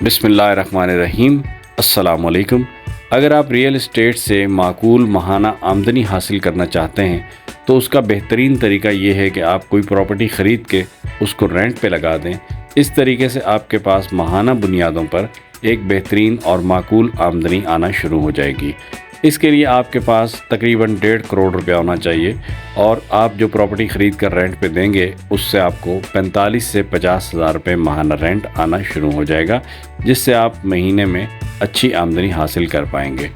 बिस्मिल्लाहिर्रहमानिर्रहीम। अस्सलाम वालेकुम। अगर आप रियल एस्टेट से माकूल माहाना आमदनी हासिल करना चाहते हैं तो उसका बेहतरीन तरीका ये है कि आप कोई प्रॉपर्टी ख़रीद के उसको रेंट पे लगा दें। इस तरीके से आपके पास माहाना बुनियादों पर एक बेहतरीन और माकूल आमदनी आना शुरू हो जाएगी। इसके लिए आपके पास तकरीबन 1.5 करोड़ रुपया होना चाहिए और आप जो प्रॉपर्टी ख़रीद कर रेंट पे देंगे उससे आपको 45 से 50 हज़ार रुपये माहाना रेंट आना शुरू हो जाएगा, जिससे आप महीने में अच्छी आमदनी हासिल कर पाएंगे।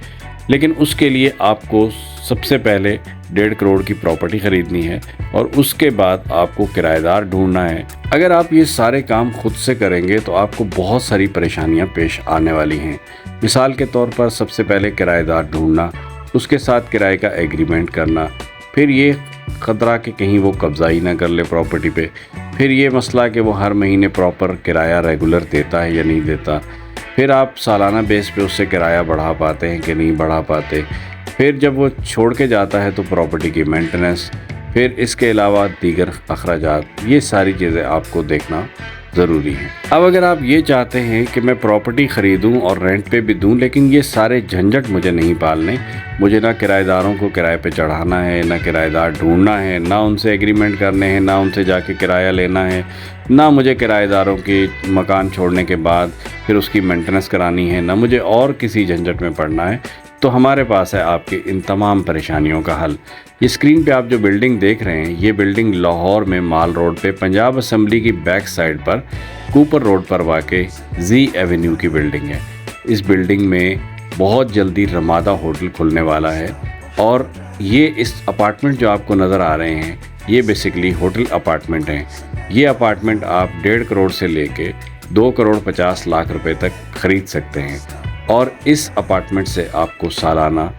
लेकिन उसके लिए आपको सबसे पहले 1.5 करोड़ की प्रॉपर्टी ख़रीदनी है और उसके बाद आपको किराएदार ढूंढना है। अगर आप ये सारे काम खुद से करेंगे तो आपको बहुत सारी परेशानियां पेश आने वाली हैं। मिसाल के तौर पर सबसे पहले किराएदार ढूंढना, उसके साथ किराए का एग्रीमेंट करना, फिर ये ख़तरा कि कहीं वो कब्ज़ा ही ना कर ले प्रॉपर्टी पे, फिर ये मसला कि वो हर महीने प्रॉपर किराया रेगुलर देता है या नहीं देता, फिर आप सालाना बेस पे उससे किराया बढ़ा पाते हैं कि नहीं बढ़ा पाते, फिर जब वो छोड़ के जाता है तो प्रॉपर्टी की मेंटेनेंस, फिर इसके अलावा दीगर अखराजात, ये सारी चीज़ें आपको देखना ज़रूरी है। अब अगर आप ये चाहते हैं कि मैं प्रॉपर्टी ख़रीदूं और रेंट पे भी दूं, लेकिन ये सारे झंझट मुझे नहीं पालने, मुझे ना किराएदारों को किराए पे चढ़ाना है, ना किराएदार ढूंढना है, ना उनसे एग्रीमेंट करने हैं, ना उनसे जाके किराया लेना है, ना मुझे किराएदारों के मकान छोड़ने के बाद फिर उसकी मेंटेनेंस करानी है, ना मुझे और किसी झंझट में पड़ना है, तो हमारे पास है आपकी इन तमाम परेशानियों का हल। ये स्क्रीन पे आप जो बिल्डिंग देख रहे हैं, ये बिल्डिंग लाहौर में माल रोड पे पंजाब असम्बली की बैक साइड पर कूपर रोड पर वाक़े जी एवेन्यू की बिल्डिंग है। इस बिल्डिंग में बहुत जल्दी रमादा होटल खुलने वाला है और ये इस अपार्टमेंट जो आपको नज़र आ रहे हैं ये बेसिकली होटल अपार्टमेंट हैं। ये अपार्टमेंट आप 1.5 करोड़ से लेके 2 करोड़ 50 लाख रुपए तक ख़रीद सकते हैं और इस अपार्टमेंट से आपको सालाना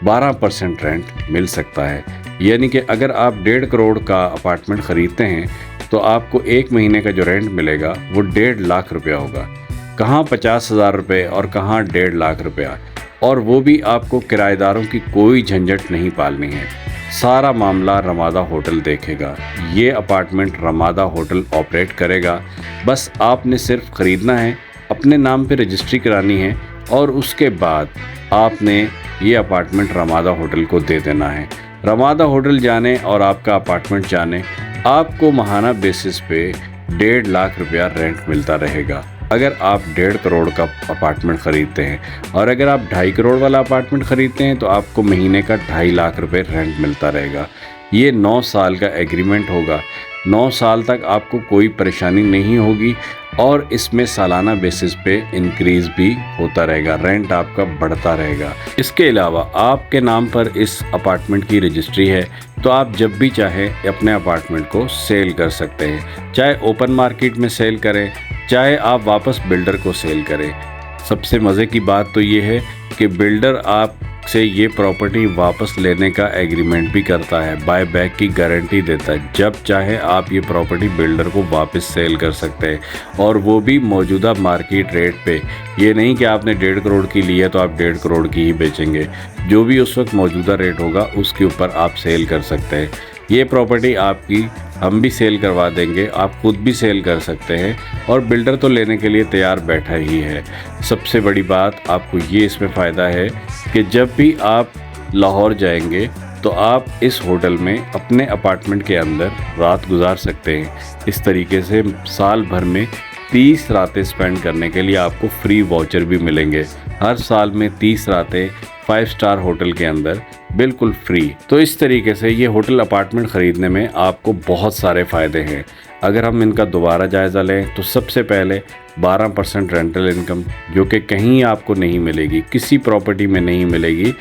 12% रेंट मिल सकता है। यानी कि अगर आप 1.5 करोड़ का अपार्टमेंट ख़रीदते हैं तो आपको एक महीने का जो रेंट मिलेगा वो 1.5 लाख रुपया होगा। कहाँ 50 हज़ार रुपये और कहाँ 1.5 लाख रुपया, और वो भी आपको किराएदारों की कोई झंझट नहीं पालनी है। सारा मामला रमादा होटल देखेगा। ये अपार्टमेंट रमादा होटल ऑपरेट करेगा। बस आपने सिर्फ ख़रीदना है, अपने नाम पे रजिस्ट्री करानी है और उसके बाद आपने ये अपार्टमेंट रमादा होटल को दे देना है। रमादा होटल जाने और आपका अपार्टमेंट जाने आपको माहाना बेसिस पे 1.5 लाख रुपया रेंट मिलता रहेगा अगर आप 1.5 करोड़ का अपार्टमेंट ख़रीदते हैं, और अगर आप 2.5 करोड़ वाला अपार्टमेंट ख़रीदते हैं तो आपको महीने का 2.5 लाख रुपये रेंट मिलता रहेगा। ये 9 साल का एग्रीमेंट होगा। 9 साल तक आपको कोई परेशानी नहीं होगी और इसमें सालाना बेसिस पे इंक्रीज़ भी होता रहेगा, रेंट आपका बढ़ता रहेगा। इसके अलावा आपके नाम पर इस अपार्टमेंट की रजिस्ट्री है तो आप जब भी चाहें अपने अपार्टमेंट को सेल कर सकते हैं, चाहे ओपन मार्केट में सेल करें, चाहे आप वापस बिल्डर को सेल करें। सबसे मज़े की बात तो ये है कि बिल्डर आप से ये प्रॉपर्टी वापस लेने का एग्रीमेंट भी करता है, बाय बैक की गारंटी देता है। जब चाहे आप ये प्रॉपर्टी बिल्डर को वापस सेल कर सकते हैं और वो भी मौजूदा मार्केट रेट पे। ये नहीं कि आपने 1.5 करोड़ की ली है तो आप 1.5 करोड़ की ही बेचेंगे, जो भी उस वक्त मौजूदा रेट होगा उसके ऊपर आप सेल कर सकते हैं। ये प्रॉपर्टी आपकी हम भी सेल करवा देंगे, आप खुद भी सेल कर सकते हैं और बिल्डर तो लेने के लिए तैयार बैठा ही है। सबसे बड़ी बात आपको ये इसमें फ़ायदा है कि जब भी आप लाहौर जाएंगे तो आप इस होटल में अपने अपार्टमेंट के अंदर रात गुजार सकते हैं। इस तरीके से साल भर में 30 रातें स्पेंड करने के लिए आपको फ्री वाउचर भी मिलेंगे। हर साल में 30 रातें 5 स्टार होटल के अंदर बिल्कुल फ्री। तो इस तरीके से ये होटल अपार्टमेंट ख़रीदने में आपको बहुत सारे फ़ायदे हैं। अगर हम इनका दोबारा जायज़ा लें तो सबसे पहले 12% रेंटल इनकम, जो कि कहीं आपको नहीं मिलेगी, किसी प्रॉपर्टी में नहीं मिलेगी।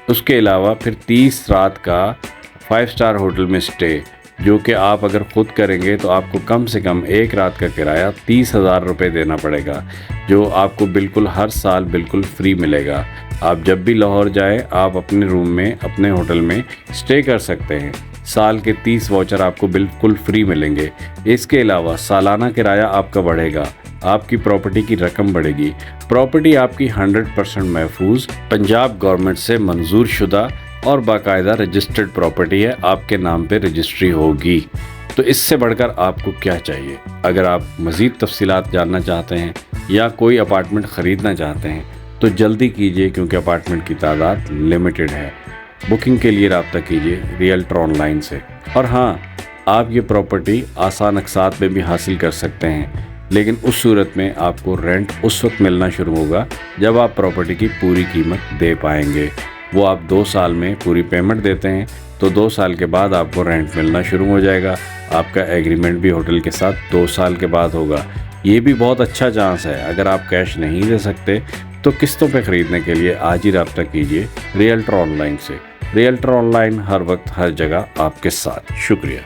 उसके अलावा फिर 30 रात का 5 स्टार होटल में स्टे, जो कि आप अगर ख़ुद करेंगे तो आपको कम से कम एक रात का किराया 30 हज़ार रुपये देना पड़ेगा, जो आपको बिल्कुल हर साल बिल्कुल फ्री मिलेगा। आप जब भी लाहौर जाएं आप अपने रूम में अपने होटल में स्टे कर सकते हैं। साल के 30 वाउचर आपको बिल्कुल फ्री मिलेंगे। इसके अलावा सालाना किराया आपका बढ़ेगा, आपकी प्रॉपर्टी की रकम बढ़ेगी। प्रॉपर्टी आपकी 100% महफूज पंजाब गवर्नमेंट से मंजूर शुदा और बाकायदा रजिस्टर्ड प्रॉपर्टी है, आपके नाम पे रजिस्ट्री होगी। तो इससे बढ़कर आपको क्या चाहिए? अगर आप मज़ीद तफसीलात जानना चाहते हैं یا کوئی اپارٹمنٹ خریدنا چاہتے ہیں تو جلدی کیجیے، کیونکہ اپارٹمنٹ کی تعداد لمیٹڈ ہے۔ بکنگ کے لیے رابطہ کیجیے ریئلٹر آن لائن سے۔ اور ہاں، آپ یہ پراپرٹی آسان اقساط میں بھی حاصل کر سکتے ہیں، لیکن اس صورت میں آپ کو رینٹ اس وقت ملنا شروع ہوگا جب آپ پراپرٹی کی پوری قیمت دے پائیں گے۔ وہ آپ 2 سال میں پوری پیمنٹ دیتے ہیں تو 2 سال کے بعد آپ کو رینٹ ملنا شروع ہو جائے گا۔ آپ کا ایگریمنٹ بھی ہوٹل کے ساتھ 2 سال کے بعد ہوگا۔ یہ بھی بہت اچھا چانس ہے۔ اگر آپ کیش نہیں دے سکتے تو قسطوں پہ خریدنے کے لیے آج ہی رابطہ کیجیے ریئلٹر آن لائن سے۔ ریئلٹر آن لائن، ہر وقت ہر جگہ آپ کے ساتھ۔ شکریہ۔